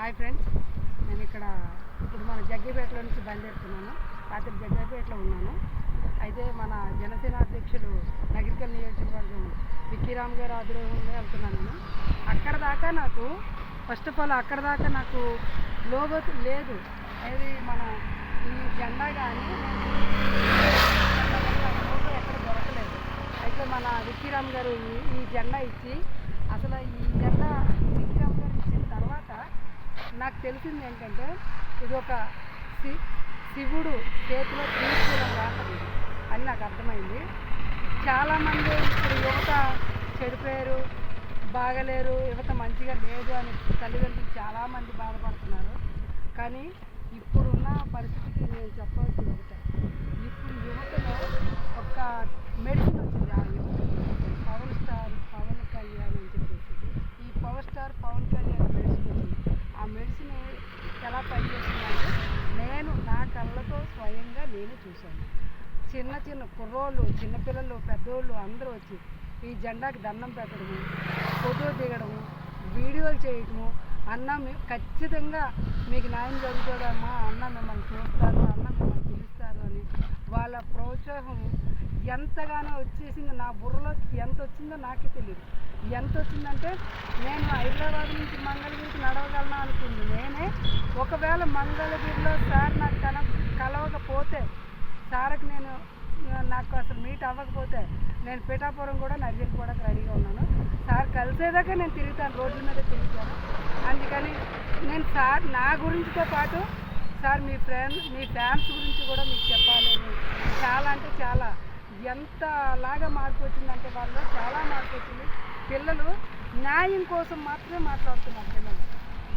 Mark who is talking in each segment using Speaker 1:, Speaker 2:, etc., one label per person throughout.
Speaker 1: Hi friends, నేను ఇక్కడ ఇప్పుడు మన జగ్గైపేటలో నుంచి బయలుదేరుతున్నాను. రాత్రి జగ్గైపేటలో ఉన్నాను. అయితే మన జనసేన అధ్యక్షులు నగరికల్ నియోజకవర్గం విక్కీరామ్ గారు ఆధ్వర్యంలో వెళ్తున్నాను. నేను అక్కడ దాకా నాకు ఫస్ట్ ఆఫ్ ఆల్ లోగో లేదు. అది మన ఈ జెండా కానీ లోగో ఎక్కడ దొరకలేదు. అయితే మన విక్కీరామ్ గారు ఈ జెండా ఇచ్చి అసలు ఈ జెండా విక్కీరామ్ గారు ఇచ్చిన తర్వాత నాకు తెలిసింది ఏంటంటే ఇది ఒక శివుడు చేతిలో త్రిశూలం లాంటిది అని నాకు అర్థమైంది. చాలామంది ఇప్పుడు యువత చెడిపోయారు, బాగలేరు, యువత మంచిగా లేదు అని తల్లిదండ్రులు చాలామంది బాధపడుతున్నారు. కానీ ఇప్పుడున్న పరిస్థితికి నేను చెప్పాల్సింది ఒకటే, ఇప్పుడు యువతలో ఒక మెడిసిన్ వచ్చింది. ఆ యువత పవర్ స్టార్ పవన్ కళ్యాణ్ అని చెప్పేసి ఈ power star Pawan Kalyan medicine వచ్చింది. ఆ మెడిసిన్ ఎలా పనిచేస్తుందంటే నేను నా కళ్ళతో స్వయంగా నేను చూశాను. చిన్న చిన్న కుర్రోళ్ళు, చిన్నపిల్లలు, పెద్దోళ్ళు అందరూ వచ్చి ఈ జెండాకి దండం పెట్టడము, ఫోటో దిగడము, వీడియోలు చేయటము, అన్న ఖచ్చితంగా మీకు న్యాయం జరుగుతుందమ్మా, అన్న మిమ్మల్ని చూస్తారు, అన్న మిమ్మల్ని పిలుస్తారు అని వాళ్ళ ప్రోత్సాహం ఎంతగానో వచ్చేసింది. నా బుర్రలో ఎంత వచ్చిందో నాకే తెలియదు. ఎంత వచ్చిందంటే నేను హైదరాబాద్ నుంచి మంగళగిరికి నడవగలను అనుకుంది నేనే. ఒకవేళ మంగళగిరిలో సార్ నాకు కలవకపోతే, సార్కి నాకు అసలు మీట్ అవ్వకపోతే నేను పిఠాపురం కూడా నర్జీలు కూడా రెడీగా ఉన్నాను. సార్ కలిసేదాకా నేను తిరుగుతాను, రోడ్ల మీద తిరుగుతాను. అందుకని నేను సార్ నా గురించితో పాటు సార్ మీ ఫ్యాన్స్ గురించి కూడా మీకు చెప్పాలి. చాలా అంటే చాలా ఎంతలాగా మార్పు వచ్చిందంటే వాళ్ళు చాలా మార్పు వచ్చింది. పిల్లలు న్యాయం కోసం మాత్రమే మాట్లాడుతున్నారు పిల్లలు.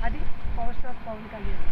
Speaker 1: అది పవర్ స్టార్ పవన్ కళ్యాణ్.